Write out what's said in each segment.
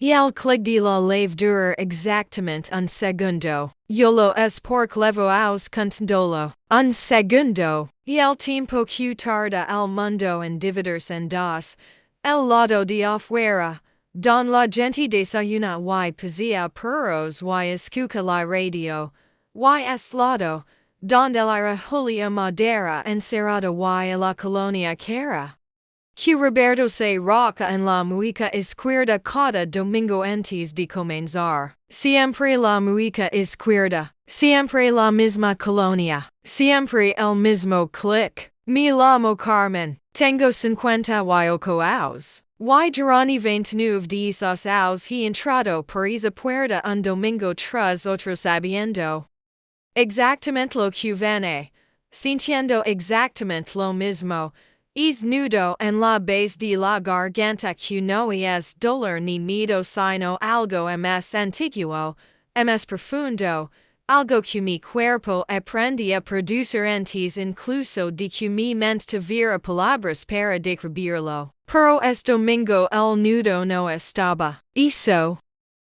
El clig la lave durer exactamente un segundo. Yolo es por levo aus contendolo. Un segundo. El tiempo que tarda al mundo en dividirse en dos. El lado de afuera. Don la gente desayuna y pasea perros y escucha la radio. Y es lado. Donde la Julia Madera encerrada y la colonia cara. Que Roberto se roca en la muica izquierda cada domingo antes de comenzar. Siempre la muica izquierda. Siempre la misma colonia. Siempre el mismo click. Me llamo Carmen. Tengo 58 años. Y durante 29 días años he entrado por esa puerta un domingo tras otro sabiendo exactamente lo que viene, sintiendo exactamente lo mismo. Es nudo en la base de la garganta que no es dolor ni miedo sino algo más antiguo, más profundo, algo que mi cuerpo aprende a producir antes incluso de que mi mente tuviera palabras para describirlo. Pero es domingo el nudo no estaba. Eso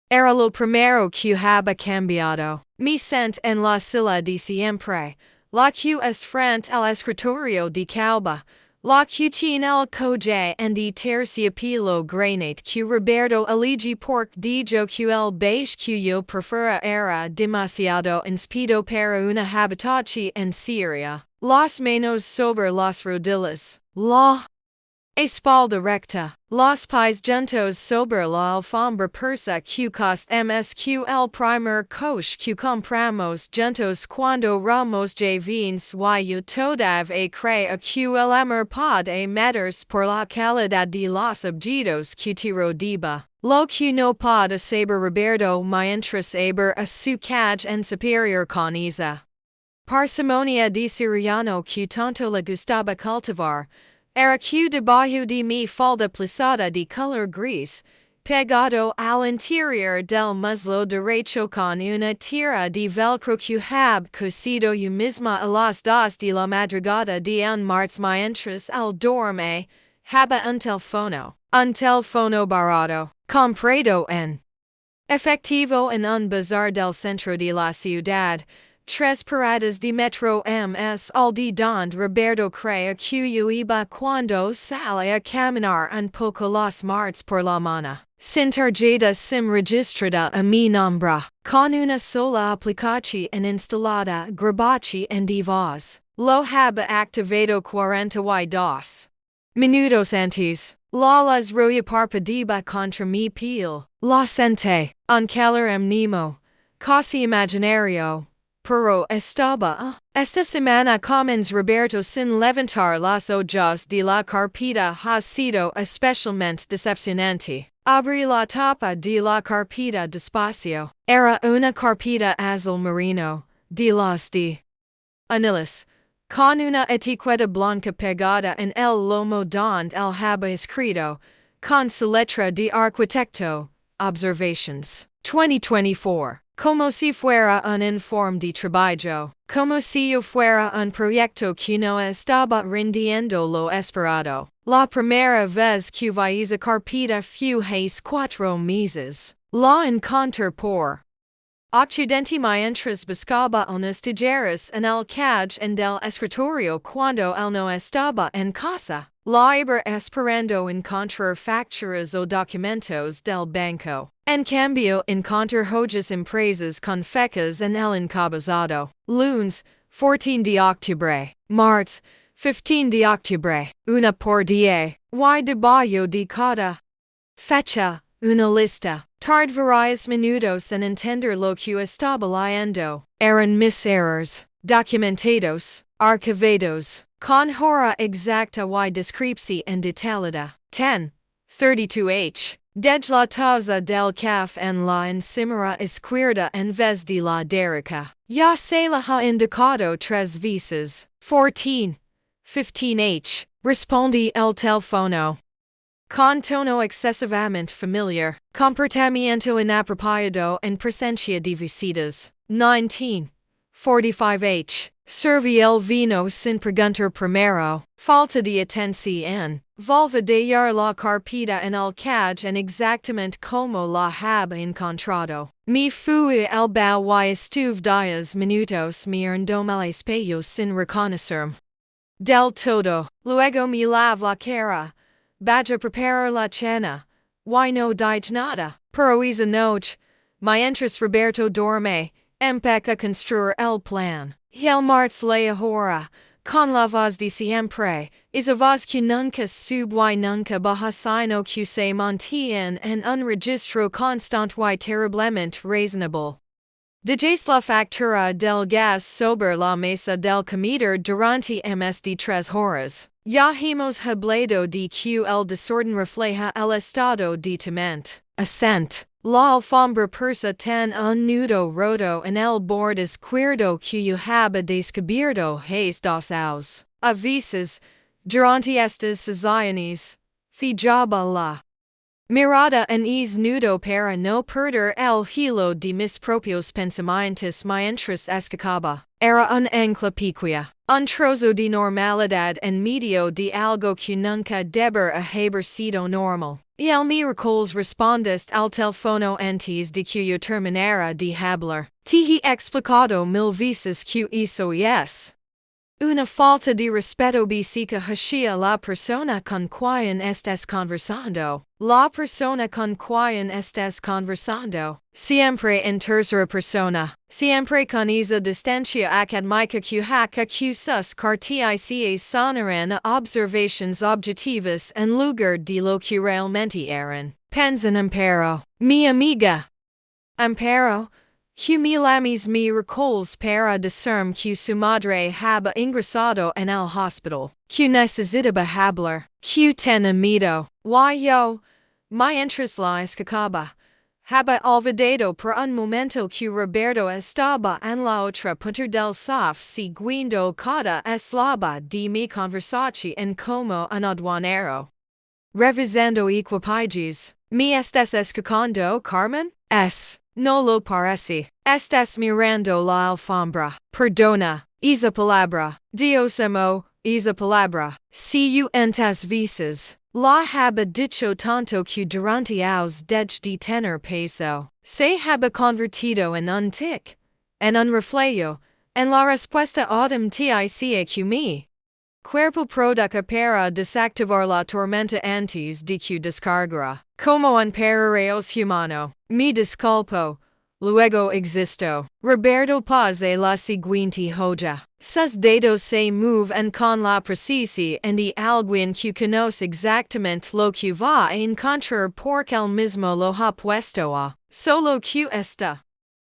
era lo primero que había cambiado. Me sent en la silla de siempre, la que es frente al escritorio de Calba, la que tiene el colle en de terciopelo granate que Roberto elige porque dijo que el beige que yo prefería era demasiado inspido para una habitación en Siria. Las manos sobre las rodillas. La espalda recta, los pies juntos sobre la alfombra persa que msq el primer coche que compramos juntos cuando ramos jóvenes y yo todavía creo que el amor puede meterse por la calidad de los objetos que te rodean. Lo que no puede saber Roberto mientras aber a su calle en superior con esa parsimonia de siriano que tanto le gustaba cultivar. Era que debajo de mi falda plisada de color gris, pegado al interior del muslo derecho con una tira de velcro que hab cosido yo misma a las 2 de la madrugada de un martes mientras el dorme, haba un teléfono barato, comprado en efectivo en un bazar del centro de la ciudad. Tres paradas de metro ms al de donde Roberto crea que yo iba cuando sale a caminar un poco los martes por la mañana. Sin tarjeta SIM registrada a mi nombre, con una sola aplicación instalada grabache en de voz. Lo haba activado 42 minutos antes. Las roya parpadeba contra mi piel. La senté, un calor amnimo, casi imaginario. Pero esta semana comens Roberto sin levantar las ojos de la carpeta ha sido especialmente decepcionante. Abrí la tapa de la carpeta despacio. Era una carpeta azul marino, de las de anilis, con una etiqueta blanca pegada en el lomo donde el haba escrito, con su letra de arquitecto, Observations, 2024. Como si fuera un informe de trabajo, como si yo fuera un proyecto que no estaba rindiendo lo esperado. La primera vez que vi esa carpeta fue hace 4 meses. La encontré por accidente mientras buscaba unas tijeras en el cajón del escritorio cuando él no estaba en casa. La iba esperando encontrar facturas o documentos del banco. En cambio encontré hojas impresas con fechas en el encabezado. Lunes, 14 de octubre. Martes, 15 de octubre. Una por día. Y debajo de cada fecha, una lista. Tard varios minutos en entender lo que estaba leyendo. Eran mis errors. Documentados, archivados, con hora exacta y descripción detallada. 10. 32h. Dej la taza del café en la encimera izquierda en vez de la derecha. Ya se la ha indicado 3 veces. 14. 15h. Respondí el teléfono. Con tono excesivamente familiar. Comportamiento inapropiado en presencia de visitas. 19. 45h. servi el vino sin preguntar primero, falta de atención, volva de la carpeta en el caj en exactamente como la haba encontrado. Me fui el bao y estuve 10 minutos mirando el espejo sin reconocerme del todo, luego me lave la cara, vaya preparar la cena, y no dije nada, pero esa noche, mientras Roberto dorme, empecé a construir el plan. El martes la hora, con la voz de siempre, esa voz que nunca sube y nunca baja sino que se mantiene en un registro constante y terriblemente razonable. Dejas la factura del gas sobre la mesa del comedor durante más de 3 horas. Ya hemos hablado de que el desorden refleja el estado de tu mente. Ascent. La alfombra persa tan un nudo roto en el borde izquierdo que yo haba descubierto hace 2 horas. A veces, durante estas sesiones, fijaba la mirada en es nudo para no perder el hilo de mis propios pensamientos mientras escapaba. Era un enciclopedia, un trozo de normalidad en medio de algo que nunca deber haber sido normal. Y el miércoles respondiste al teléfono antes de que yo terminara de hablar. Te he explicado 1000 veces que eso es una falta de respeto básica hacia la persona con quien estás conversando. La persona con quien estás conversando, siempre en tercera persona, siempre con esa distancia académica que hace que sus carticias sonaran a observations objetivas en lugar de lo que realmente eran. Pensan Amparo, mi amiga. Amparo, que me lamis me recols para decirme que su madre haba ingresado en el hospital, que necesitaba hablar, que tenía miedo, y yo, mientras la escapaba, haba olvidado por un momento que Roberto estaba en la otra punta del sofá siguiendo cada eslaba de mi conversación como un aduanero. Revisando equipajes, ¿me estás escuchando, Carmen? No lo parece. Estás mirando la alfombra. Perdona. Esa palabra. Dios amo. Esa palabra. Cientas veces. La haba dicho tanto que durante años de tener peso. Se haba convertido en un tic. En un reflejo. En la respuesta automática que mi cuerpo produce para desactivar la tormenta antes de que descargara. Como un perreos humano. Me disculpo. Luego existo. Roberto pose la siguiente joya. Sus dedos se mueven con la precisión de alguien que conoce exactamente lo que va a encontrar porque él mismo lo ha puesto a solo que esta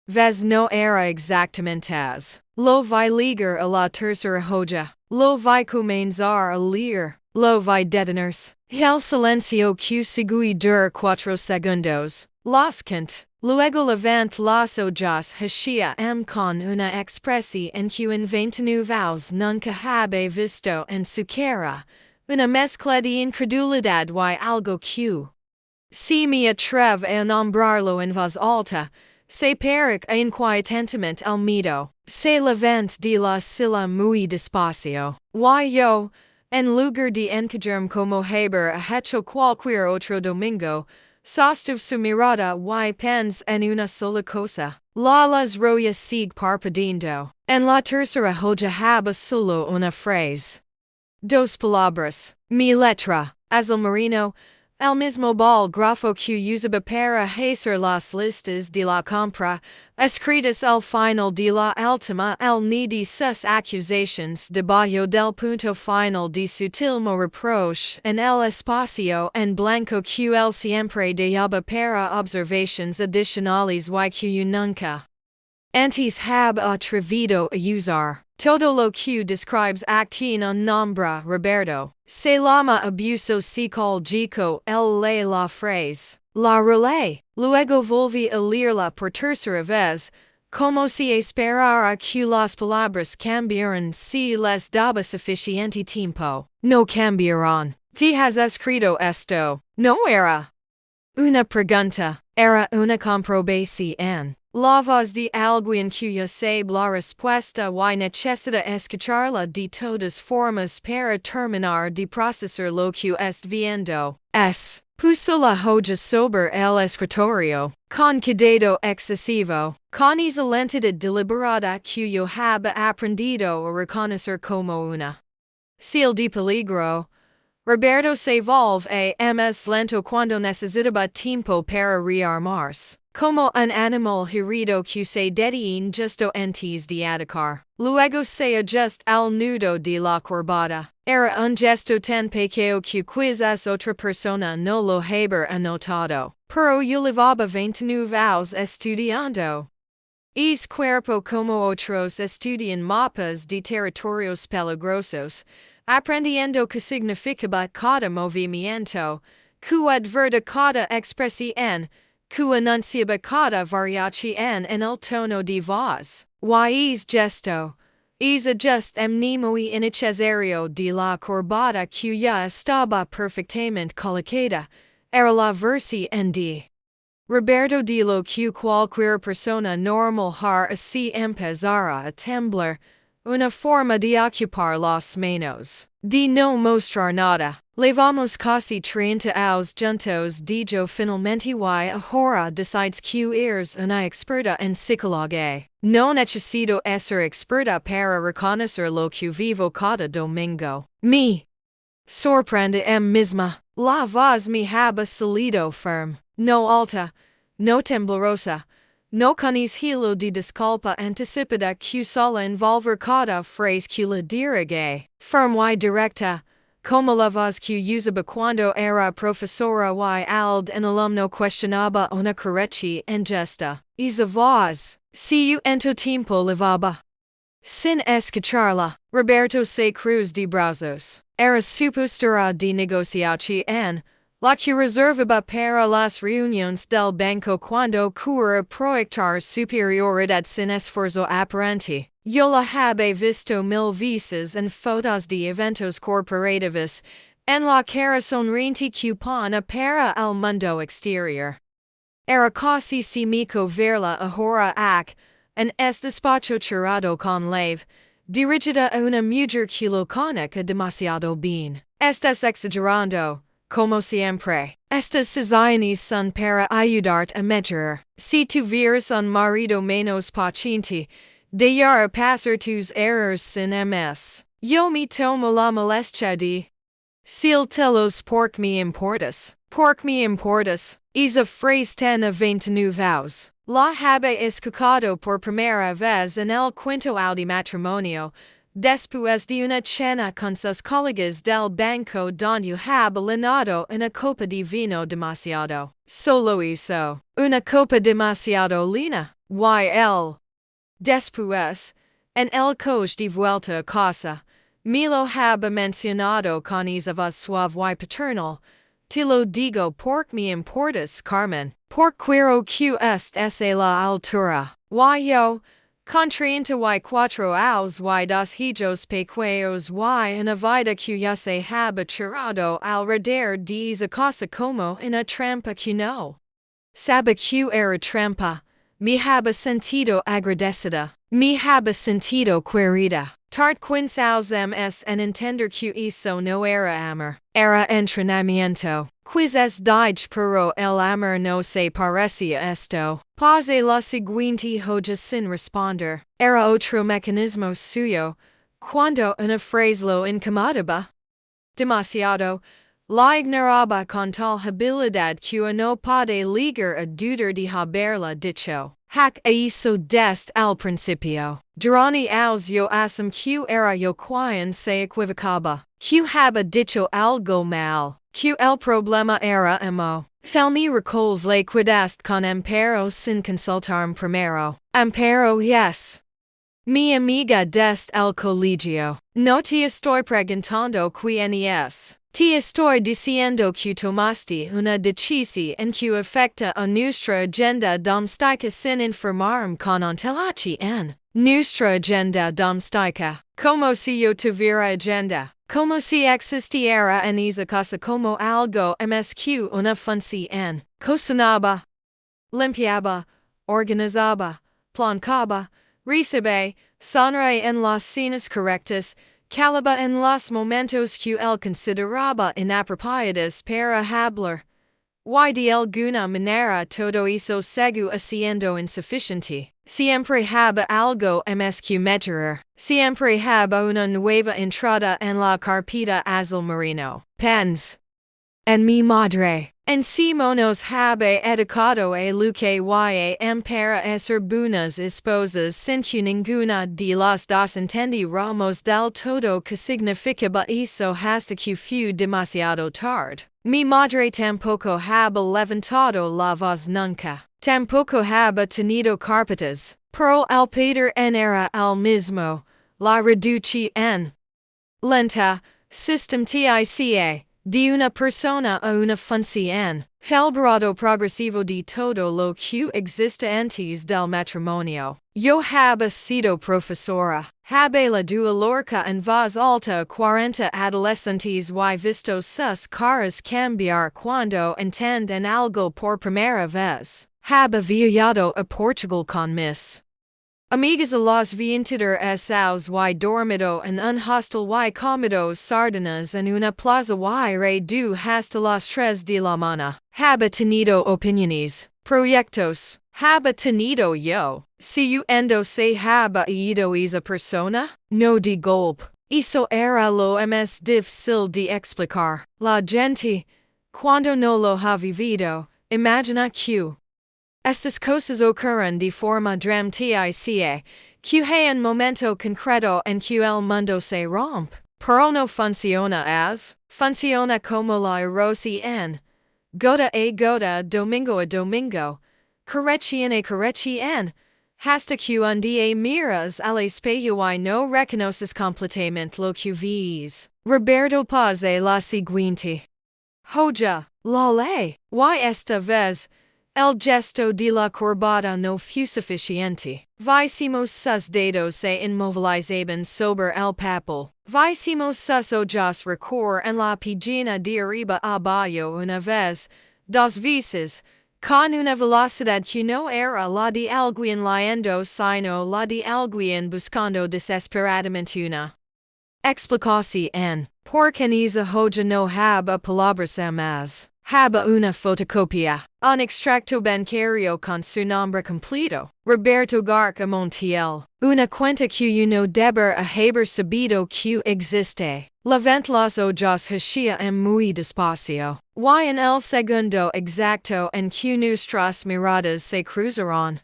vez no era exactamente as. Lo vai ligar a la tercera joya. Lo vai comenzar a leer. Lo vai detenerse. El silencio que sigue dura 4 segundos. Los cant. Luego levant los ojos hacia con una expresión que en 29 años nunca habe visto en su cara. Una mezcla de incredulidad y algo que si me atrevo a nombrarlo en voz alta. Se perica inquietantemente el miedo. Se levant de la silla muy despacio. Y yo, en lugar de encajarme como haber hecho cualquier otro domingo, sostuve su mirada y pens en una sola cosa. Las royas sigue parpadeando. En la tercera joya haba solo una frase. 2 palabras. Mi letra. Azul marino. El mismo grafo que usaba para hacer las listas de la compra, escritas al final de la última ni de sus acusaciones debajo del punto final de su tilmo reproche en el espacio en blanco que él siempre dejaba para observations adicionales y que nunca antes haba atrevido a usar. Todo lo que describes aquí un nombre Roberto. Se llama abuso psicológico. El lee la frase. La relé. Luego volví a leerla por tercera vez. Como si esperara que las palabras cambiaran si les daba suficiente tiempo. No cambiaron. Te has escrito esto. No era una pregunta. Era una comprobación. La voz de alguien cuya sabe la respuesta y necesita escucharla de todas formas para terminar de procesar lo que est viendo. Puso la hoja sobre el escritorio, con cuidado excesivo, con esa lentitud deliberada cuyo habe aprendido a reconocer como una señal de peligro. Roberto se volve más lento cuando necesitaba tiempo para rearmarse, como un animal herido que se detiene justo antes de atacar. Luego se ajusta al nudo de la corbata. Era un gesto tan pequeño que quizás otra persona no lo habría notado, pero yo llevaba 29 años estudiando. Es cuerpo como otros estudian mapas de territorios peligrosos, aprendiendo que significaba cada movimiento, que adverta cada expresión, que anunciaba cada variación en el tono de voz. Y es gesto, es ajust mnemo y innecesario de la corbata que ya estaba perfectamente colocada, era la versión de Roberto de lo que cualquier persona normal har así empezara a temblar, una forma de ocupar las manos, de no mostrar nada. Levamos casi 30 años juntos dijo finalmente y ahora decides que eres una experta en psicología. No necesito ser experta para reconocer lo que vivo cada domingo. Me sorprende misma. La voz me había salido firme, no alta, no temblorosa, no con hilo de disculpa anticipada que sola envolver cada frase que la dirige, firme y directa, como la voz que usaba cuando era profesora y un alumno cuestionaba una correcta ingesta. Esa voz, si en tiempo levaba. Sin escucharla, Roberto se cruz de brazos. Era su postura de negociación, la que reservaba para las reuniones del banco cuando quería proyectar superioridad sin esfuerzo aparente. Yo la habe visto 1000 veces en fotos de eventos corporativos, en la cara sonriente que pone para el mundo exterior. Era casi cínico verla ahora en despacho cerrado con lave, dirigida a una mujer que lo conoce demasiado bien. Estás exagerando, como siempre. Estas sesiones son para ayudarte a mejorar. Si tuvieras un marido menos paciente, dejar pasar tus errores sin MS. Yo me tomo la molestia de decírtelos porque me importas. Porque me importas. Esa frase tan a 29 años. La habe escuchado por primera vez en el quinto año de matrimonio, después de una cena con sus colegas del banco donde habe llenado una copa de vino demasiado. Solo eso. Una copa demasiado lina. Después, en el coche de vuelta a casa, me lo habe mencionado con esa voz suave y paternal. Te lo digo porque me importas, Carmen. Porque quiero que estés a la altura. Yo, con 34 años y dos hijos pequeños y una vida que ya se habe tirado alrededor de esa cosa como una trampa que no sabe que era trampa, me habe sentido agradecida. Me habe sentido querida. Tart quinzaos ms en entender que eso no era amor. Era entrenamiento. Quizás dije pero el amor no se parecía esto. Pase la siguiente hoja sin responder. Era otro mecanismo suyo. Cuando una frase lo incomodaba demasiado, la ignoraba con tal habilidad que no puede ligar a dudar de haberla dicho. Hack eso desde al principio. Durante años yo asum que era yo quien se equivocaba. Que habe dicho algo mal. Que el problema era emo. Felmi recols le quedaste con ampero sin consultarme primero. Ampero yes. Mi amiga desde el colegio. No te estoy preguntando quién es. Te estoy diciendo que tomaste una decisión en que afecta a nuestra agenda domestica sin informarme con antelación en nuestra agenda domestica. Como si yo tuviera agenda. Como si existiera en esa casa como algo msq una función. Cocinaba. Limpiaba. organizaba, plancaba, recibe, sonre en las cenas correctas, calaba en los momentos que él consideraba inapropiados para hablar. Y de alguna manera todo eso sigue siendo insuficiente. Siempre haba algo más que mejorar. Siempre haba una nueva entrada en la carpeta azul marino. Pens. En mi madre. En si monos habe educado a lo que para ser buenas esposas sin que ninguna de las dos entendiéramos del todo que significaba eso hasta que fue demasiado tarde. Mi madre tampoco haba levantado la voz nunca. Tampoco haba tenido carpetas. Pero el padre en era el mismo. La reduce en lenta, sistematicia, de una persona a una función. El grado progresivo de todo lo que existe antes del matrimonio. Yo haba sido profesora. Habe la dua lorca en voz alta a 40 adolescentes y visto sus caras cambiar cuando entienden algo por primera vez. Habe viajado a Portugal con mis amigas a los 23 años y dormido en un hostel y comido sardinas en una plaza y redu hasta las 3 de la mañana. Habe tenido opiniones, proyectos. Habe tenido yo. Si endo se habe ido esa persona, no de golpe. Eso era lo más difícil de explicar. La gente, cuando no lo ha vivido, imagina que estas cosas ocurren de forma dramatica, que hay un momento concreto en que el mundo se rompe. Pero no funciona como la erosi en gota a gota, domingo a domingo, corrección a corrección, hasta que un día miras al espejo y no reconoces completamente lo que ves. Roberto Paz la siguiente. Joya, la ley, y esta vez, el gesto de la corbata no fue suficiente. Vicimos sus dedos se inmovilizaban sobre el papel. Vicimos sus ojos recorrer en la página de arriba abajo una vez, dos veces, con una velocidad que no era la de alguien leyendo sino la de alguien buscando desesperadamente una explicación. Porque en esa joya no haba palabras más. Haba una fotocopia, un extracto bancario con su nombre completo, Roberto Garca Montiel, una cuenta que uno debe haber sabido que existe. Levant los ojos hacia muy despacio, y en el segundo exacto en que nuestras miradas se cruzaron.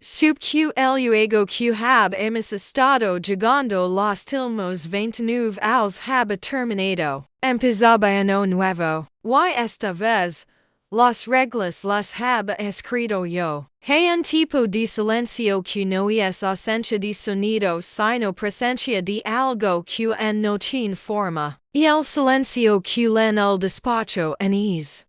Sub que luego que hemos estado llegando los últimos 29 años haba terminado. Empezaba ano nuevo. Y esta vez, las reglas las haba escrito yo. Hay un tipo de silencio que no es ausencia de sonido sino presencia de algo que no tiene forma. Y el silencio que en el despacho en es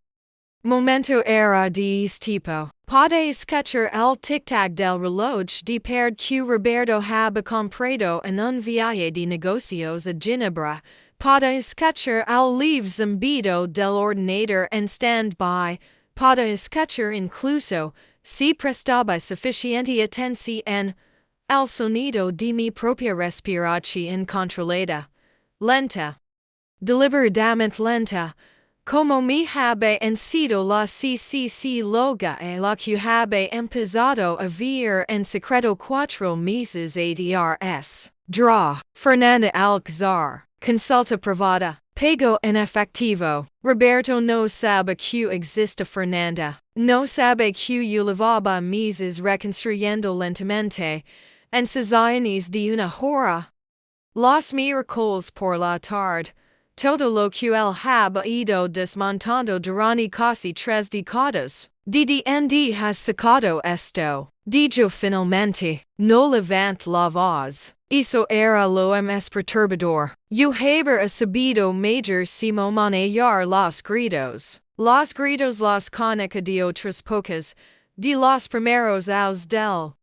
momento era de tipo. Pode escuchar el tic-tac del reloj de pared que Roberto haba comprado en un viaje de negocios a Ginebra. Pode escuchar el leve zumbido del ordenador en stand-by. Pode escuchar incluso, si prestaba suficiente atención, el sonido de mi propia respiración incontrolada. Lenta. Deliberadamente lenta. Como mi habe sido la CCC loga e la que habe empezado a ver en secreto 4 meses ADRS. Draw. Fernanda Alcazar. Consulta privada. Pago en efectivo. Roberto no sabe que existe Fernanda. No sabe que yo llevaba meses reconstruyendo lentamente. En sesiones de una hora. Los miércoles por la tarde. Todo lo que él haba ido desmontando durante casi 3 décadas. DDND has sacado esto. Dijo finalmente, no levant la voz. Eso era lo más perturbador. Yo haber sabido mayor simo manejar los gritos. Los gritos los conozco de otras pocas, de los primeros años del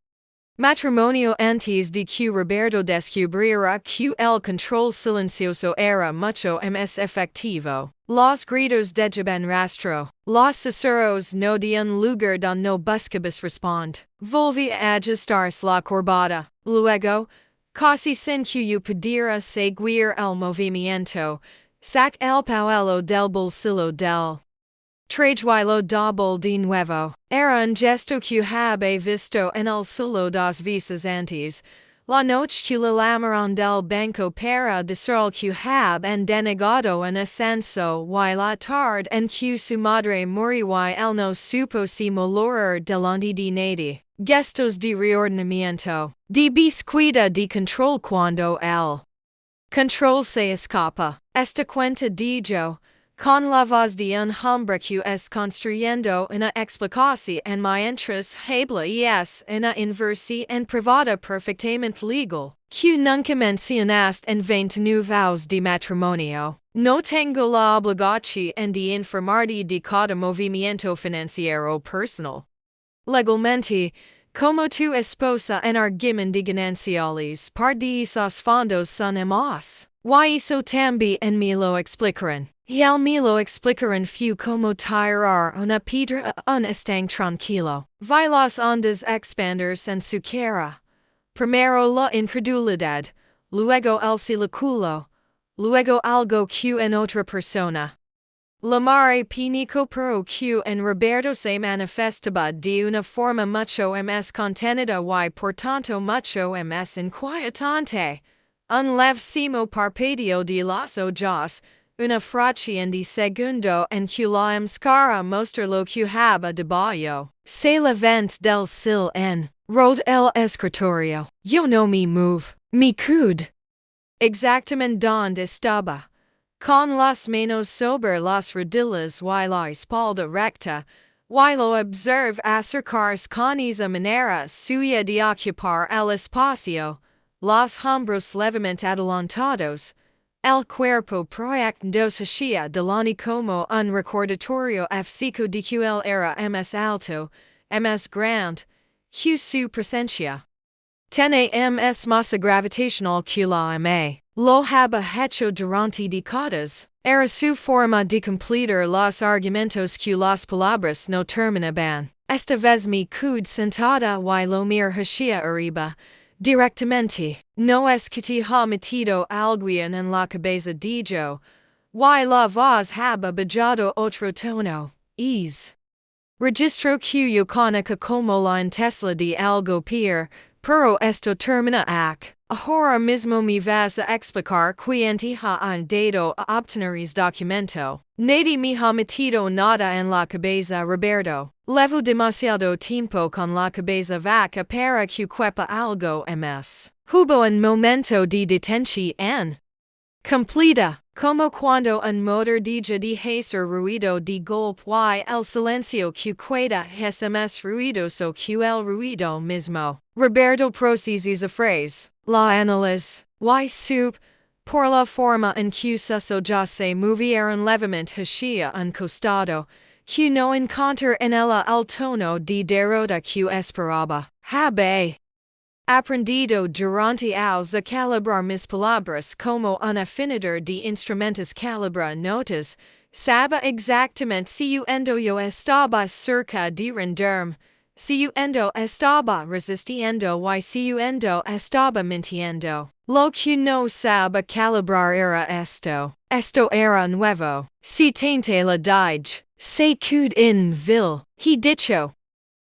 Matrimonio antes de que Roberto descubriera que el control silencioso era mucho más efectivo. Los gritos dejaban rastro. Los susurros no dan lugar donde no buscabas respond. Volví a ajustarse la corbata. Luego, casi sin que pudiera seguir el movimiento, sac el pañuelo del bolsillo del trajuelo doble de nuevo. Era un gesto que había visto en el suelo dos veces antes. La noche que le llamaron del banco para decir que habían denegado un ascenso y la tarde en que su madre murió y él no supo si morir delante de nadie. Gestos de reordenamiento, de búsqueda de control cuando el control se escapa. Esta cuenta de yo, con la voz de un hombre que es construyendo una explicación mientras habla y es una inversión privada perfectamente legal, que nunca mencionaste en 29 vows de matrimonio. No tengo la obligación de informarte de cada movimiento financiero personal. Legalmente, como tu esposa en régimen de gananciales, parte de esos fondos son más. Y eso también me lo explicaron. Y él me lo explicaron fue como tirar una piedra a un estang tranquilo. Vi las ondas expandirse en su cara. Primero la incredulidad, luego el silencio, luego algo que en otra persona. La mare pinico pero que en Roberto se manifestaba de una forma mucho más contenida y por tanto mucho más inquietante. Un levísimo parpadeo de los ojos, una fracción de segundo en que la máscara mostra lo que había debajo. Se levanta del sil en rod el escritorio. Yo no me move, me quedé exactamente donde estaba. Con las manos sobre las rodillas y la espalda recta, y lo observe acercarse con esa manera suya de ocupar el espacio, los hombros levemente adelantados, el cuerpo proyectándose hacia delante como un recordatorio físico de que él era más alto, más grande, que su presencia tiene masa gravitacional que la ma. Lo había hecho durante décadas. Era su forma de completar los argumentos que las palabras no terminaban. Esta vez me quedé sentada y lo mir hacia arriba, directamente. No es que te ha metido alguien en la cabeza de yo, y la voz había bajado otro tono. Registro que yo conozco como la intesla de algo peor, pero esto termina ac. Ahora mismo me vas a explicar quién ha dado a obtener documento. Nadie me ha metido nada en la cabeza, Roberto. Levo demasiado tiempo con la cabeza vaca para que quepa algo más. Hubo un momento de detención completa, como cuando un motor deja de hacer ruido de golpe y el silencio que queda es más ruidoso que el ruido mismo. Roberto procedes a phrase, la analiz, y sup, por la forma en que sus ojos se movieron levemente hacia un costado, que no encontré en ella el tono de derrota que esperaba. Habe aprendido durante años a calibrar mis palabras como un afinador de instrumentos calibra notas, sabe exactamente si yo estaba cerca de rendirme, si yo estaba resistiendo y si yo estaba mintiendo. Lo que no sabe calibrar era esto. Esto era nuevo. Si tente la dije, se qued in vil, he dicho.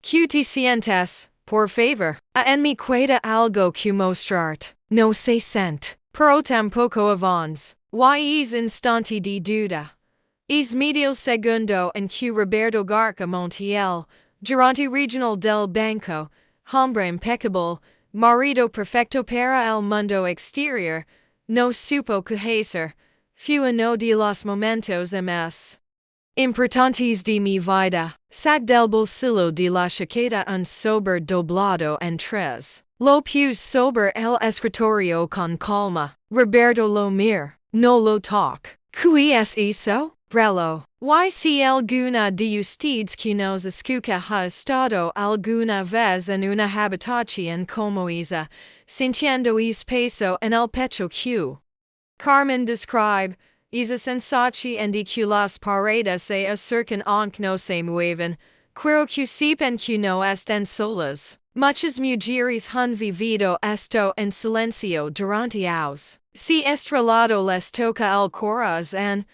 Que te sientes? Por favor, en mi queda algo que mostrarte. No se sent, pero tampoco avance. Y es instante de duda. Es medio segundo en que Roberto Garca Montiel, gerente regional del banco, hombre impecable, marido perfecto para el mundo exterior, no supo qué hacer. Fue uno de los momentos más importantes de mi vida. Sac del bolsillo de la chaqueta un sobre doblado en tres. Lo puse sobre el escritorio con calma. Roberto lo mir. No lo toc. ¿Qué es eso? Brello. YC alguna de ustedes que nos escucha ha estado alguna vez en una habitación como esa, sintiendo peso en el pecho que Carmen describe, esa sensación en de que las paredes se acercan aunque no se mueven, quiero que sepan que no están solas. Muchas mujeres han vivido esto en silencio durante años. Si estrelado les toca el corazón,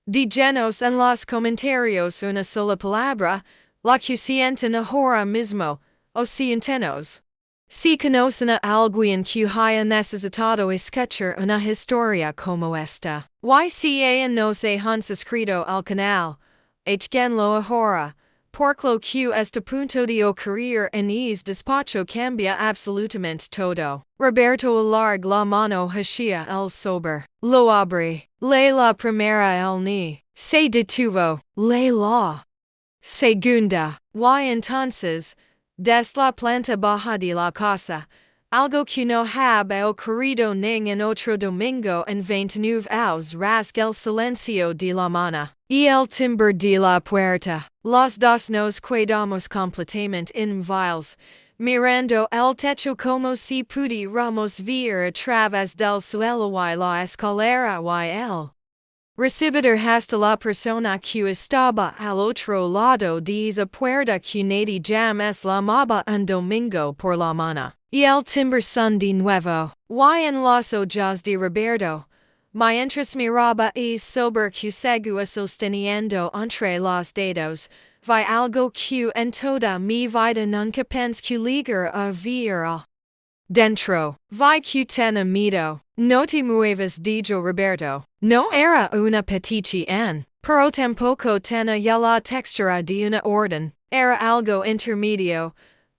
díganos en los comentarios una sola palabra, la que sienten ahora mismo, o siéntenos. Si conocen a alguien que haya necesitado escuchar una historia como esta, YCA no se han suscrito al canal, háganlo ahora, porque lo que este punto de ocurrir en despacho cambia absolutamente todo. Roberto alarga la mano hacia el sober. Lo abre. Lee la primera el ni. Se detuvo. Lee la segunda. Y entonces, des la planta baja de la casa, algo que no había ocurrido en otro domingo en 29 años rasga el silencio de la mañana. Y el timbre de la puerta. Los dos nos quedamos completamente inmóviles, mirando el techo como si pudiéramos ver a través del suelo y la escalera y el recibidor hasta la persona que estaba al otro lado de esa puerta que nadie jamás llamaba un domingo por la mañana. Y el timbre son de nuevo. Y en los ojos de Roberto, mientras miraba sober que seguía sosteniendo entre los dedos, vi algo que en toda mi vida nunca pensé que llegar a ver. Dentro, vi que tenía miedo. No te muevas, dijo Roberto. No era una petición, pero tampoco tenía la textura de una orden. Era algo intermedio.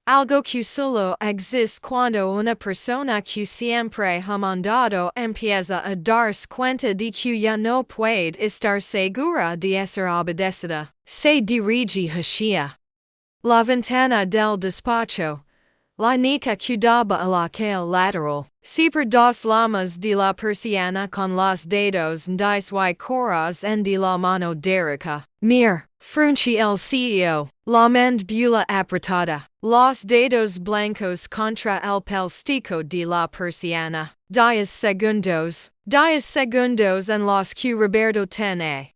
Algo que solo existe cuando una persona que siempre ha mandado empieza a darse cuenta de que ya no puede estar segura de ser obedecida. Se dirige hacia la ventana del despacho. La nica que daba a la calle lateral. Siempre dos lamas de la persiana con los dedos dis y coras en de la mano derecha. Mir, frunchi el CEO. La mandíbula apretada. Los dedos blancos contra el pelstico de la persiana. 10 segundos. 10 segundos en los que Roberto tiene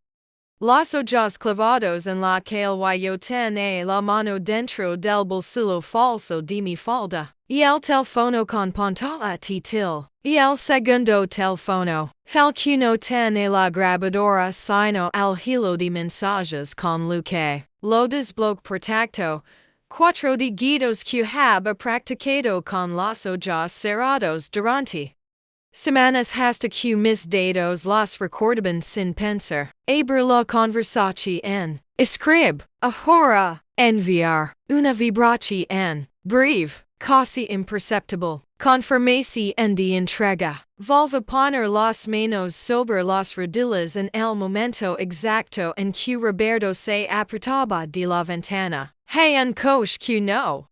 los ojos clavados en la calle y yo tiene la mano dentro del bolsillo falso de mi falda. Y el teléfono con pantalla táctil. Y el segundo teléfono. El que no tiene la grabadora sino el hilo de mensajes con lo que lo desbloquea por tacto. 4 dedos que habe practicado con los ojos cerrados durante semanas hasta que mis dedos los recordaban sin pensar. Abrir la conversación. Escribe. Ahora. Enviar. Una vibración. Breve. Casi imperceptible. Confirmación de entrega. Volve poner las manos sobre las rodillas en el momento exacto en que Roberto se apartaba de la ventana. Hay un coche que no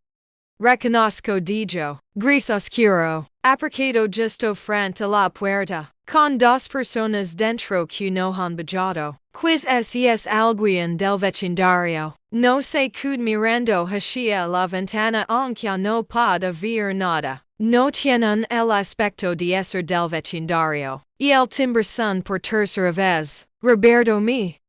reconozco, dijo. Gris oscuro. Aparcado justo frente a la puerta. Con dos personas dentro que no han bajado. Quiz es alguien del vecindario. No se qued mirando hacia la ventana aunque no puede ver nada. No tienen el aspecto de ser del vecindario. Y el timbre son por tercera vez. Roberto me.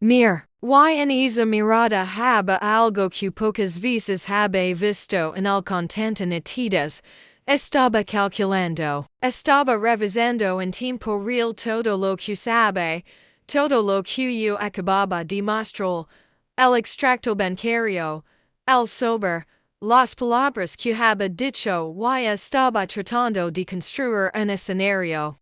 Mir. Y en esa mirada habe algo que pocas veces habe visto en el contente nitidas. Estaba calculando. Estaba revisando en tiempo real todo lo que sabe. Todo lo que yo acababa de mostrar. El extracto bancario. El sober. Las palabras que habe dicho y estaba tratando de construir un escenario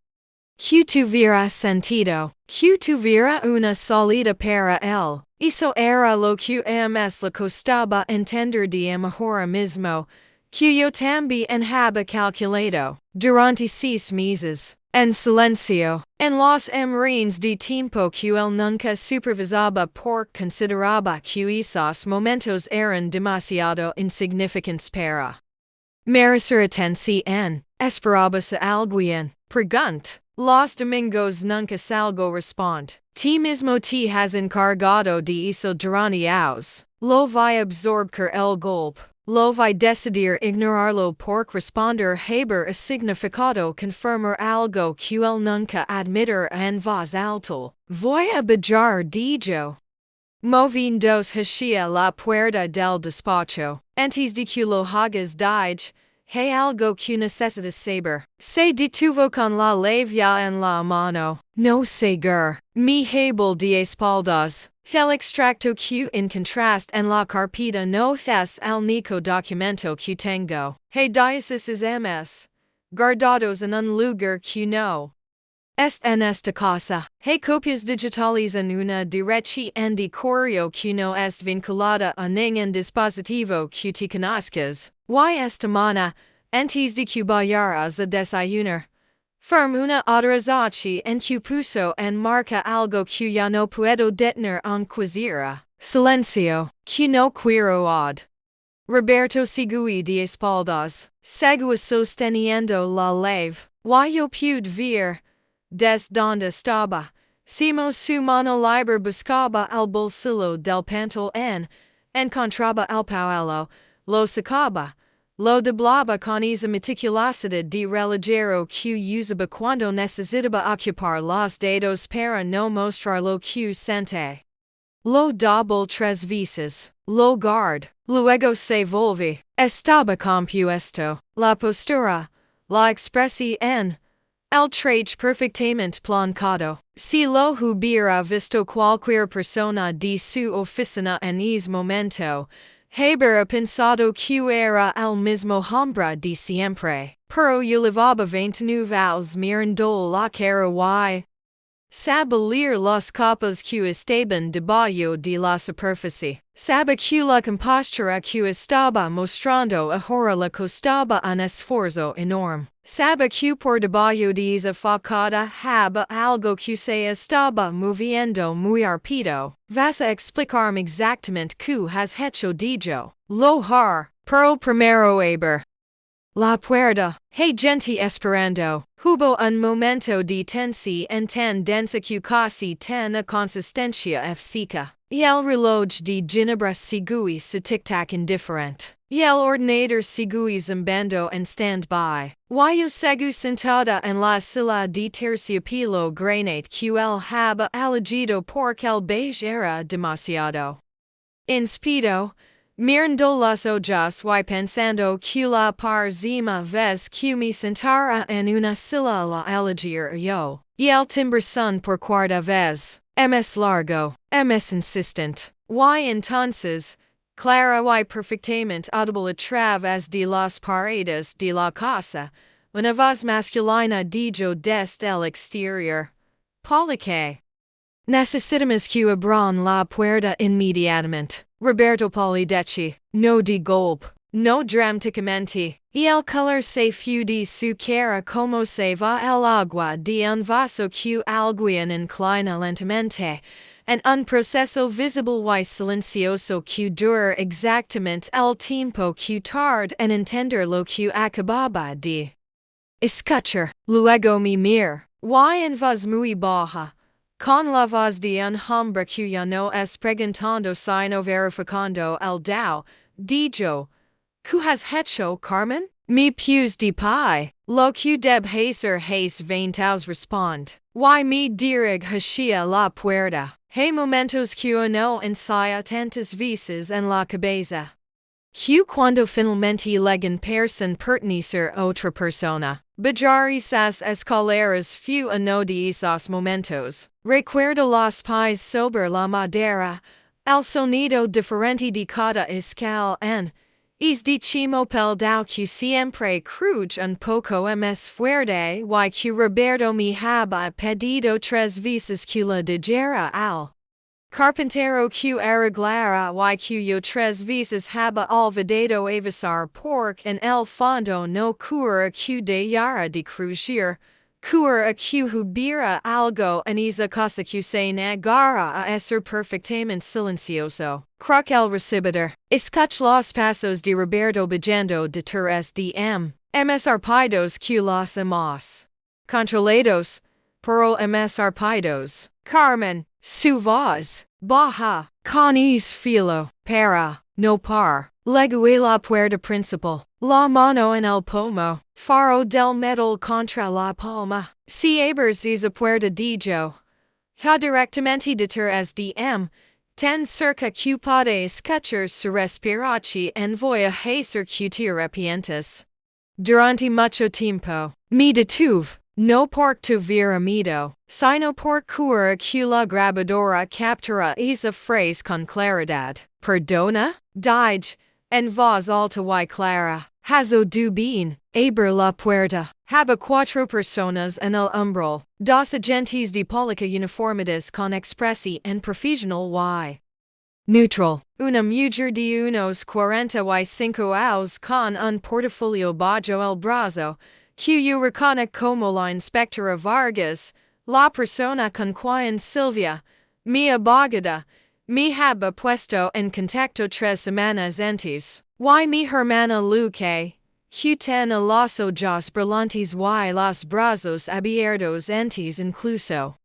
que tuviera sentido, que tuviera una salida para él. Eso era lo que más le costaba entender de ahora mismo, que yo también habe calculado, durante 6 meses, en silencio, en los reins de tiempo que él nunca supervisaba porque consideraba que esos momentos eran demasiado insignificantes para merecer atención. Esperabas a alguien. Pregunt. Los domingos nunca salgo responde. Ti mismo te has encargado de eso durante años. Lo vi absorber el golpe. Lo vi decidir ignorarlo por responder haber significado confirmar algo que él nunca admitir en voz alto. Voy a bajar dijo. Moviendo hacia la puerta del despacho. Antes de que lo hagas dije. Hay algo que necesitas saber. Se detuvo con la llave en la mano. No seguir. Mi hable de espaldas. El extracto que en contrast en la carpeta no es el único documento que tengo. Hay diócesis ms. Guardados en un lugar que no. En esta casa. Hay copias digitales en una dirección de correo que no es vinculada a ningún dispositivo que te conozcas. Y esta mañana, antes de que vayas a desayunar, firm una autorización en que puso en marca algo que ya no puedo detener en quisiera. Silencio, que no quiero oír. Roberto Segui de espaldas, segui sosteniendo la llave. Y yo pude ver. Des donde estaba. Simo su mano libre buscaba el bolsillo del pantalón, encontraba el pañuelo, lo sacaba, lo doblaba con esa meticulosidad de relojero que usaba cuando necesitaba ocupar los dedos para no mostrar lo que sente. Lo doble tres veces, lo guard, luego se volve, estaba compuesto, la postura, la expresión. El traje perfectamente plancado. Si lo hubiera visto cualquier persona de su oficina en ese momento, habría pensado que era el mismo hombre de siempre. Pero yo llevaba 29 años mirando la cara y saber las capas que estaban debajo de la superficie. Sabe que la compostura que estaba mostrando ahora le costaba un esfuerzo enorme. Sabe que por debajo de esa facada haba algo que se estaba moviendo muy rápido. Vas a explicarme exactamente qué has hecho dijo. Lo har, pero primero aber. La puerta, hey gente esperando, hubo un momento de tensión tan densa que casi ten consistencia física. Y el reloj de Ginebra segui su tic-tac indiferente. Y el ordenador segui zumbando en stand-by. Y yo segui sentada en la silla de terciopelo granate que el haba elegido porque el beige era demasiado inspido. Mirando los ojos y pensando que la próxima vez que me sentara en una silla la elegir yo. Y el timbre son por cuarta vez. Ms largo. Ms insistent. Y entonces, clara y perfectamente audible a través de las paredes de la casa, una voz masculina dijo desde el exterior. Polique. Necesitamos que abran la puerta inmediatamente. Roberto Polidecchi, no de golpe, no dramaticamente, y el color se fue de su cara como se va el agua de un vaso que alguien inclina lentamente, en un proceso visible y silencioso que dura exactamente el tiempo que tarda en entender lo que acababa de escuchar. Luego me mira, y en voz muy baja. Con la voz de un hombre que ya no es preguntando sino verificando el dao, dijo, ¿Qué has hecho, Carmen? Me puse de pie, lo que deb hacer has veintaos respond. Y me dirig hacia la puerta. Hay momentos que uno ensaya tantas veces en la cabeza. Que cuando finalmente llegan person pertenecer otra persona. Bajar esas escaleras fue uno de esos momentos. Recuerdo los pies sobre la madera, el sonido diferente de cada escalón, es de chimopel dao que siempre cruj un poco más fuerte y que Roberto me haba pedido tres veces que la dijera al carpintero que arreglara y que yo tres veces haba olvidado avisar porque en el fondo no cura que dejara de crujir, cura que hubiera algo en esa casa que se negara a ser perfectamente silencioso. Creo que el recibidor. Escuch los pasos de Roberto bajando detrás de ms arpaidos que los hemos controlados. Pero ms arpidos, Carmen, su voz, baja, con es filo, para, no par, legue la puerta principal, la mano en el pomo, faro del metal contra la palma, si abres esa puerta dijo, ha directamente deter SDM, ten cerca que pode escuchar su respirachi en voy a hacer que arrepientes. Durante mucho tiempo, me detuve, no por tu ver amido, sino por cura que la grabadora captura esa frase con claridad. Perdona, dije, en voz alta y clara, hazo du bien, abrir la puerta. Haba cuatro personas en el umbral, dos agentes de policía uniformados con expresi en profesional y neutral. Una mujer de unos 45 años con un portafolio bajo el brazo, que reconoce como la inspectora Vargas, la persona con quien Silvia, mi abogada, me haba puesto en contacto 3 semanas antes. Y mi hermana Luque, que tiene los ojos brillantes y los brazos abiertos antes incluso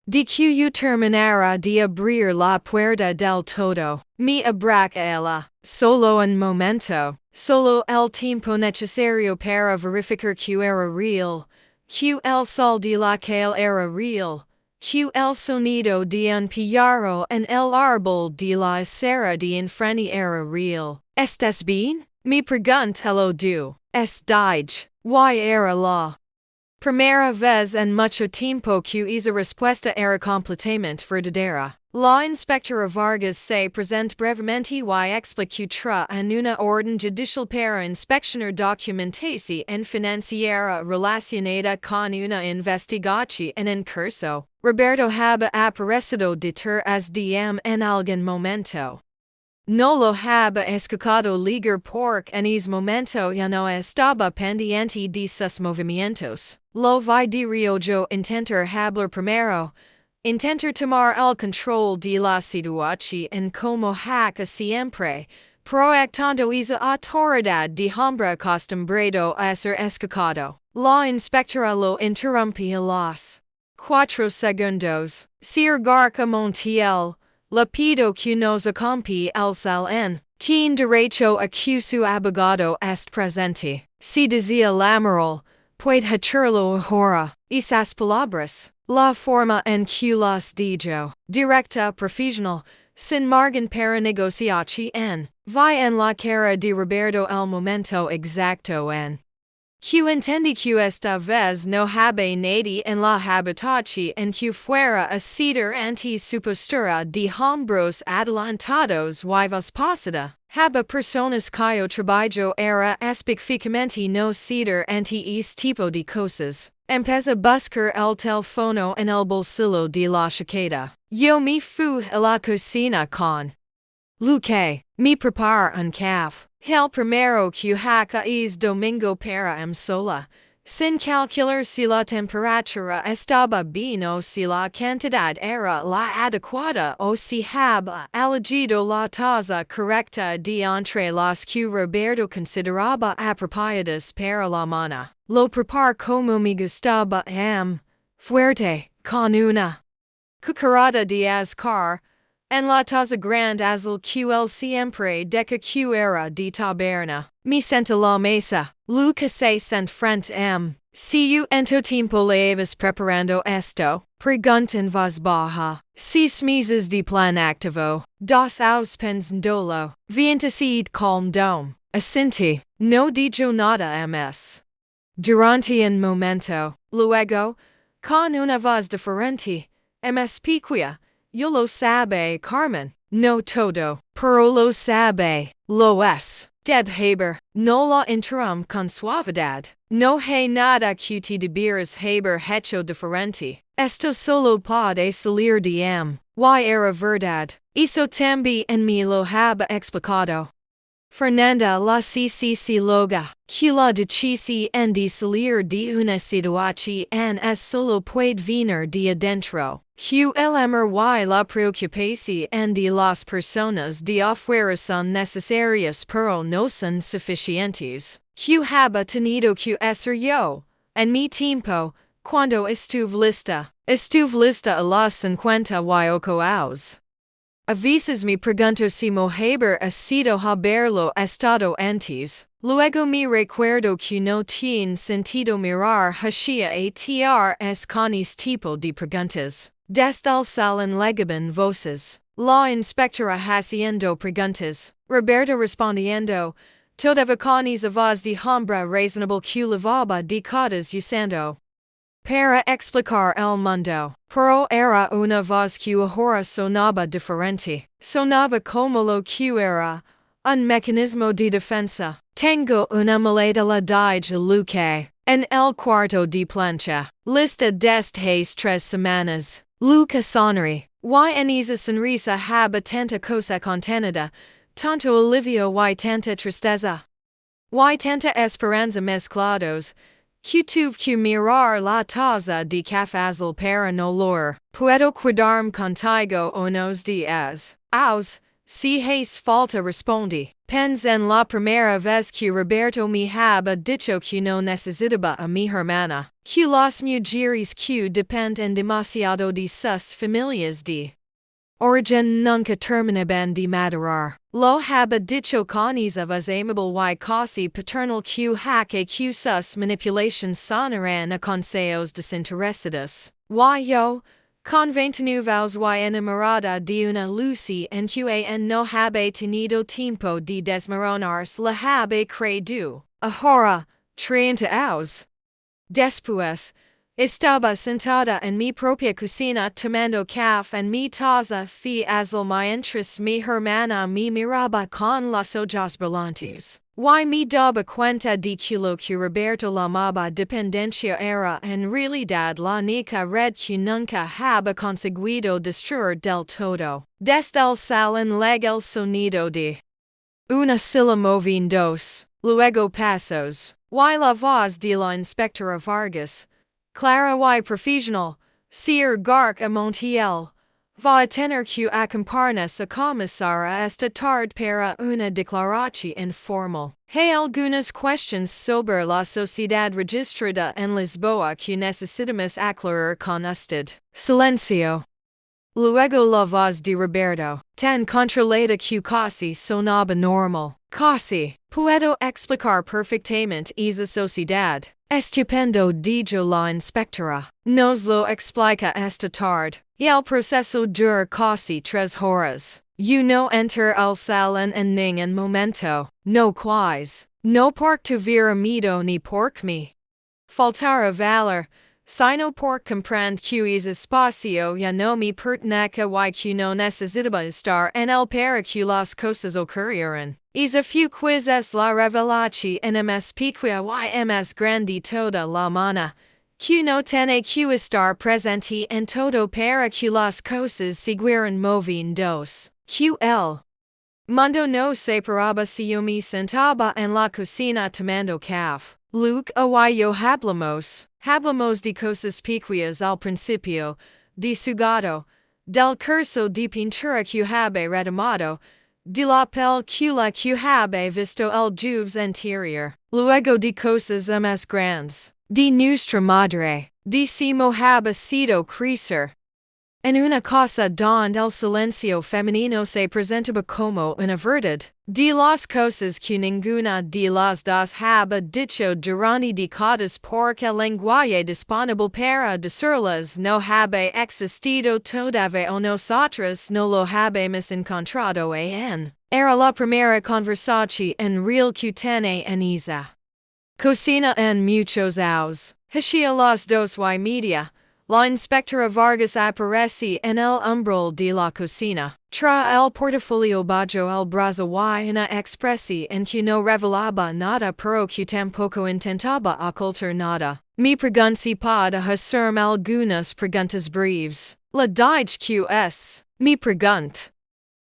de que terminara de abrir la puerta del todo. Me abraca ella, solo un momento, solo el tiempo necesario para verificar que era real, que el sol de la calle era real, que el sonido de un pájaro en el árbol de la acera de enfrente era real. ¿Estás bien? Me preguntó du. Dije, y era la primera vez en mucho tiempo que esa respuesta era completamente verdadera. La inspectora Vargas se presenta brevemente y explica en una orden judicial para inspeccionar documentación financiera relacionada con una investigación en curso. Roberto haba aparecido detrás SDM en algún momento. No lo haba escuchado ligar porque en ese momento ya no estaba pendiente de sus movimientos. Lo vi dirio intentar hablar primero, intentar tomar el control de la situación como hace siempre, proyectando esa autoridad de hombre acostumbrado a ser escuchado. La inspectora lo interrumpía los 4 segundos. Sir Garca Montiel, le pido que nos acompañe el salón. Tiene derecho a que su abogado est presente. Si desea lamoral, puede hacerlo ahora. Esas palabras, la forma en que las dijo, directa, profesional, sin margen para negociación, vi en la cara de Roberto el momento exacto en que entendí que esta vez no habe nadie en la habitación en que fuera a ceder ante su postura de hombros adelantados y voz pasada. Haba personas cuyo trabajo era específicamente no ceder ante este tipo de cosas. Empecé a buscar el teléfono en el bolsillo de la chaqueta. Yo me fui a la cocina con Luque, me prepara un café. El primero que haga es domingo para sola, sin calcular si la temperatura estaba bien o si la cantidad era la adecuada o si haba elegido la taza correcta de entre las que Roberto consideraba apropiadas para la mañana. Lo preparo como me gustaba fuerte, con una cucharada de azúcar, en la taza grande azul que el siempre deca que era de taberna. Me senté a la mesa. Luca se sent frente Si ento tiempo leavas preparando esto, pregunta en voz baja. 6 meses de plan activo. Dos aos pensandolo. Vientasid calm dome. Asintí. No dijo nada ms. Durante un momento. Luego, con una voz diferente. Ms piquia. Yo lo sabe, Carmen. No todo, pero lo sabe. Lo es. Deb Haber, no la con suavidad. No hay nada que te debieras haber hecho diferente. Esto solo puede salir de y era verdad. Eso también me lo haba explicado Fernanda la CCC loga, que la decisión de salir de una situación es solo puede venir de adentro. Que el amor y la preocupación de las personas de afuera son necesarias pero no son suficientes. Que haba tenido que hacer yo, en mi tiempo, Cuando estuve lista a las 50 aos. A veces me pregunto si mujer ha sido haberlo estado antes. Luego me recuerdo que no tiene sentido mirar hacia atrás con tipo de preguntas. Desde el salón llegaban voces. La inspectora haciendo preguntas. Roberto respondiendo. Toda con esa voz de hombre razonable que levaba de cosas usando para explicar el mundo. Pero era una voz que ahora sonaba diferente. Sonaba como lo que era un mecanismo de defensa. Tengo una maleta la dije Luque. En el cuarto de plancha. Lista desde 3 semanas. Luca sonri. Y en esa sonrisa haba tanta cosa contenida. Tanto alivio y tanta tristeza. Y tanta esperanza mezclados. Que tuve que mirar la taza de café azul para no lor. Puedo quedarme contigo unos días. Aus, si hace falta respondí. Pens en la primera vez que Roberto me haba dicho que no necesitaba a mi hermana. Que las mujeres que dependen demasiado de sus familias de origen nunca terminaban de madurar. Lo haba dicho con esa voz amable y casi paternal que hace que sus manipulations sonaran a consejos desinteresados. Y yo, con 29 años y enamorada de una Lucy en que no habe tenido tiempo de desmoronarse la habe creído. Ahora, 30 años después, estaba sentada en mi propia cocina tomando café en mi taza fe azul mientras mi hermana me miraba con los ojos brillantes. Y me daba cuenta de que lo que Roberto llamaba dependencia era en realidad la única red que nunca había conseguido destruir del todo. Desde el salón llega el sonido de una silla moviéndose, luego pasos, y la voz de la inspectora Vargas. Clara y profesional, Sir Gark a Montiel, va a tener que acompañarnos a comisara esta tarde para una declaración informal. Hay algunas cuestiones sobre la sociedad registrada en Lisboa que necesitamos aclarar con usted. Silencio. Luego la voz de Roberto, tan controlada que casi sonaba normal. Casi, puedo explicar perfectamente esa sociedad. Estupendo dijo la inspectora. Nos lo explica esta tarde. Y el proceso dura casi 3 horas. You no enter al salón en ningún momento. No quais. No por tuviera miedo ni porque me faltara valor, sino por comprend que ese espacio ya no me pertenece y que no necesitaba estar en él para que las cosas ocurrieran. Esa fue quiz es la revelación en más pequeña y más grande toda la mana, que no tiene que estar presente en todo para que las cosas siguieran moviéndose. Que el mundo no se paraba si yo me sentaba en la cocina tomando café. Luke y yo hablamos de cosas pequeñas al principio, de su gato, del curso de pintura que habe retomado, de la película que habe visto el jueves anterior, luego de cosas más grandes, de nuestra madre, de si habe sido crecer en una casa donde el silencio femenino se presentaba como una verdad, de las cosas que ninguna de las dos habe dicho durante décadas porque el lenguaje disponible para decirlas no habe existido todavía o nosotros no lo habemos encontrado en. Era la primera conversación en real que tenía en esa cocina en muchos años. Hacia las 2:30. La inspectora Vargas aparece en el umbral de la cocina. Trae el portafolio bajo el brazo y una expresión en que no revelaba nada pero que tampoco intentaba ocultar nada. Me pregunto si puede hacerme algunas preguntas breves. La dije que es. Me pregunto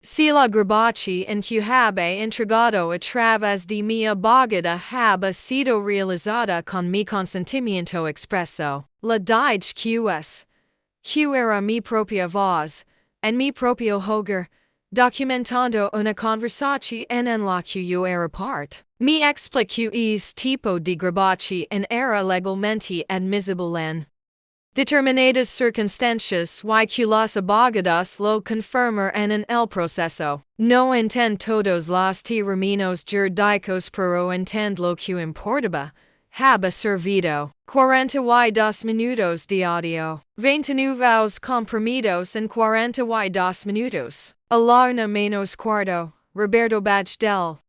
si la grabación en que habe entregado a través de mi abogada habe sido realizada con mi consentimiento expreso. La dije que era mi propia voz, en mi propio hogar, documentando una conversación en la que yo era parte. Me explico ese tipo de grabación era legalmente admisible en Determinadas circunstancias y que las abogadas lo confirmer en el proceso. No entend todos los términos jurídicos pero entend lo que importaba. Haba servido 42 minutos de audio. 29 comprimidos en 42 minutos. A la una menos cuarto. Roberto Bachdel.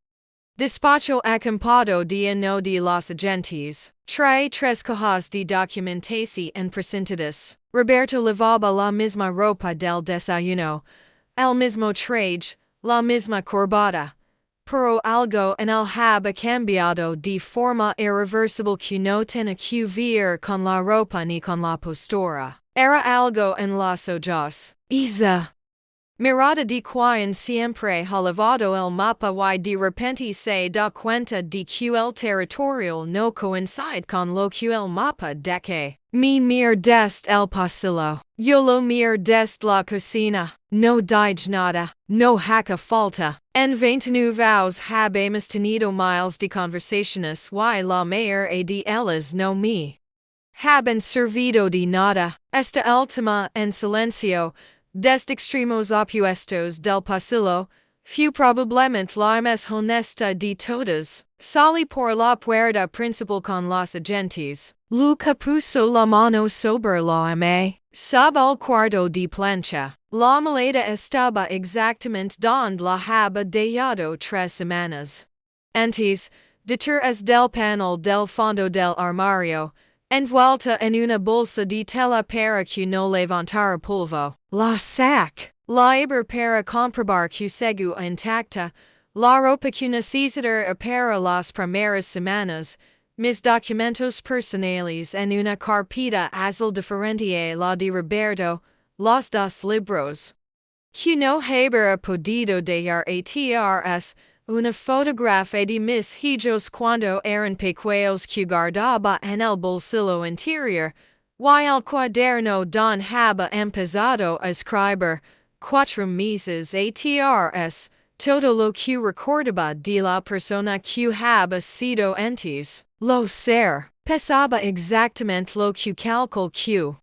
Despacho acampado de no de los agentes. Trae tres cajas de documentación en presentadas. Roberto lavaba la misma ropa del desayuno. El mismo traje. La misma corbata. Pero algo en el haba cambiado de forma irreversible que no tiene que ver con la ropa ni con la postura. Era algo en los ojos. Isa. Mirada de quien siempre ha lavado el mapa y de repente se da cuenta de que el territorio no coincide con lo que el mapa deque. Me mir dest el pasillo. Yo lo mir dest la cocina. No dije nada. No haca falta. En 29 habemos tenido miles de conversaciones y la mayor de ellas no me haben servido de nada. Esta última en silencio. Des extremos opuestos del pasillo, fue probablemente la más honesta de todas. Salí por la puerta principal con los agentes. Luca puso la mano sobre la M. Sub el cuarto de plancha. La maleta estaba exactamente donde la había dejado 3 semanas. Antes, detrás del panel del fondo del armario, envuelta en una bolsa de tela para que no levantara polvo. La sac. La hebra para comprobar que sigue intacta. La ropa que necesitará para las primeras semanas. Mis documentos personales en una carpeta azul diferente la de Roberto. Los 2 libros. Que no habría podido dejar atrás. Una fotografía de mis hijos cuando eran pequeños que guardaba en el bolsillo interior, y el cuaderno don haba empezado a escribir, 4 meses atrás, todo lo que recordaba de la persona que haba sido antes. Lo ser, pesaba exactamente lo que calcul que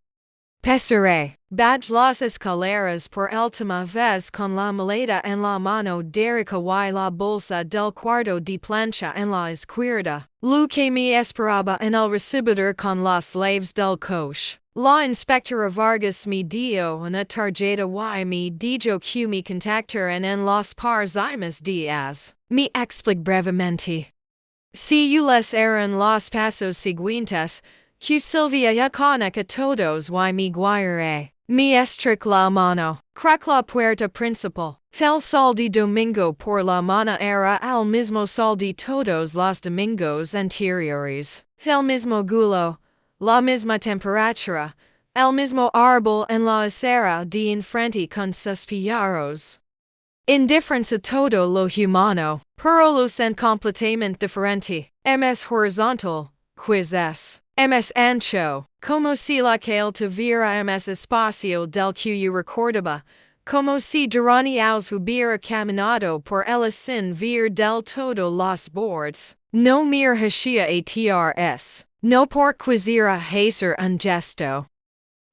pesaré. Baj las escaleras por última vez con la maleta en la mano derecha y la bolsa del cuarto de plancha en la izquierda. Lo que me esperaba en el recibidor con las llaves del coche. La inspectora Vargas me dio una tarjeta y me dijo que me contactaran en los próximos días. Me explico brevemente. Si les eran los pasos siguientes, que Silvia ya conoce todos y me guiaré. Me estrech la mano. Crack la puerta principal. Fel sol de domingo por la mañana era al mismo sol de todos los domingos anteriores. Fel mismo gulo. La misma temperatura. El mismo árbol en la acera de enfrente con sus pillaros. Indiferencia todo lo humano. Pero lo sen completamente diferente. MS horizontal. Quiz es. MS ancho, como si la calle tuviera MS espacio del que recordaba, como si durante años hubiera caminado por el sin ver del todo los bordes. No mir hacía atrs, no por quisiera hacer un gesto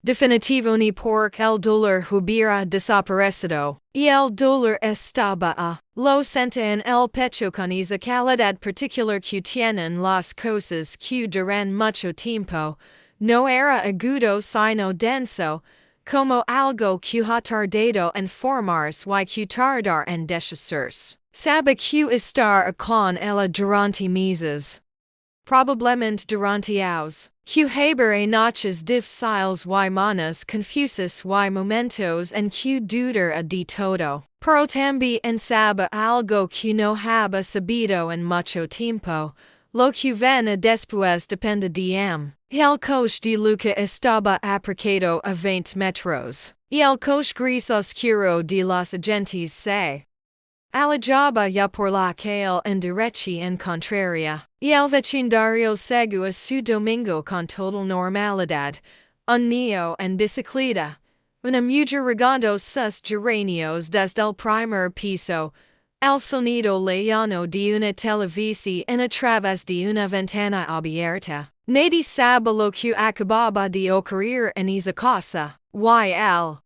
definitivo ni porque el dolor hubiera desaparecido, y el dolor estaba a lo senta en el pecho con esa calidad particular que tienen las cosas que duran mucho tiempo, no era agudo sino denso, como algo que ha tardado en formarse y que tardar en deshacerse. Sabe que estar con ella durante meses. Probablemente durante años. Que haber noches difíciles y manas confusas y momentos en que dudar de todo. Pero también sabe algo que no haba sabido en mucho tiempo. Lo que viene después depende de el coche de Luca estaba aparcado a 20 metros. Y el coche gris oscuro de los agentes se alejaba ya por la calle en dirección contraria. Y el vecindario seguía su domingo con total normalidad. Un niño en bicicleta. Una mujer regando sus geranios desde el primer piso. El sonido lejano de una televisi en a través de una ventana abierta. Nadie sabe lo que acababa de ocurrir en esa casa. Y al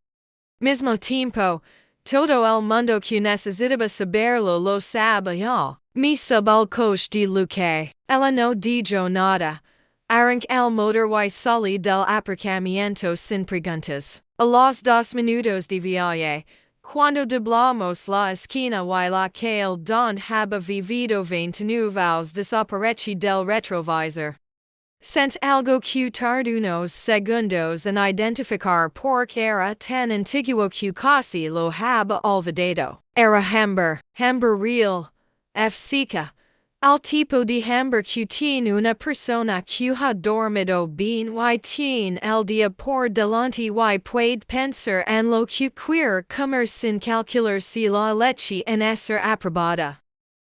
mismo tiempo, todo el mundo que necesitaba saberlo lo sabía. Mi sub al coche de lo que ella no dijo nada. Arranque el motor y salí del aparcamiento sin preguntas. A los 2 minutos de viaje, cuando doblamos la esquina y la que el don había vivido 29 desaparece del retrovisor. Sent algo que tardó unos segundos en identificar porque era tan antiguo que casi lo había olvidado. Era Hamber real, física. Al tipo de Hamber que tiene una persona que ha dormido bien y tiene el día por delante y puede pensar en lo que quiere comer sin calcular si la leche en ser aprobada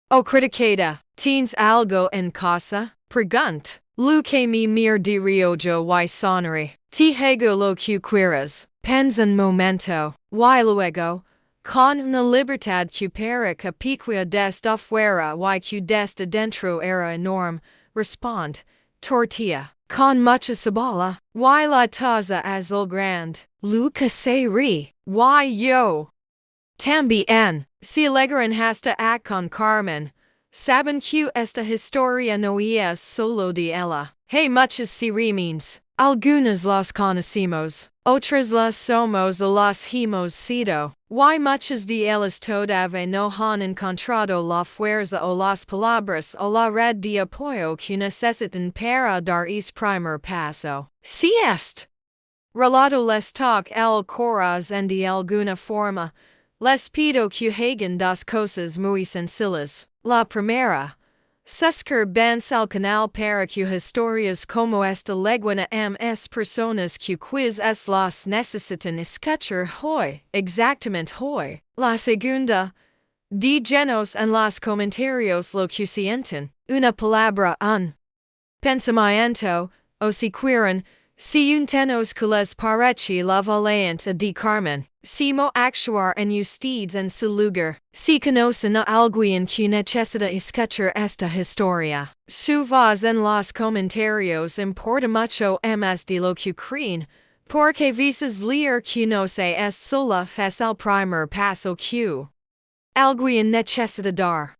o criticada. ¿Tienes algo en casa? Pregunt. Lo que me mir de riojo y sonre. Te hago lo que quieras. Pens un momento. Y luego, con una libertad que para que piquia desde afuera y que desde dentro era enorme, respond. Tortilla. Con mucha cebolla. Y la taza azul grande. Lo que se ri. Y yo. También. Se alegran hasta con Carmen. Saben que esta historia no es solo de ella. Hay muchas se means. Algunas las conocemos. Otras las somos o las hemos sido. Y muchas de ellas todavía no han encontrado la fuerza o las palabras o la red de apoyo que necesitan para dar ese primer paso. Si est relato les toque el corazón de alguna forma, les pido que hagan 2 cosas muy sencillas. La primera, suscribanse al canal para que historias como esta lleguen a más personas que quizás las necesitan escuchar hoy, exactamente hoy. La segunda, díganos en los comentarios lo que sienten, una palabra, un pensamiento, o si quieren, si untenos que les parece la valiente de Carmen, si mo actuar en ustedes en su lugar, si conocen a alguien que necesita escuchar esta historia. Su voz en los comentarios importa mucho más de lo que creen, porque visas leer que no se es sola faz el primer paso que alguien necesita dar.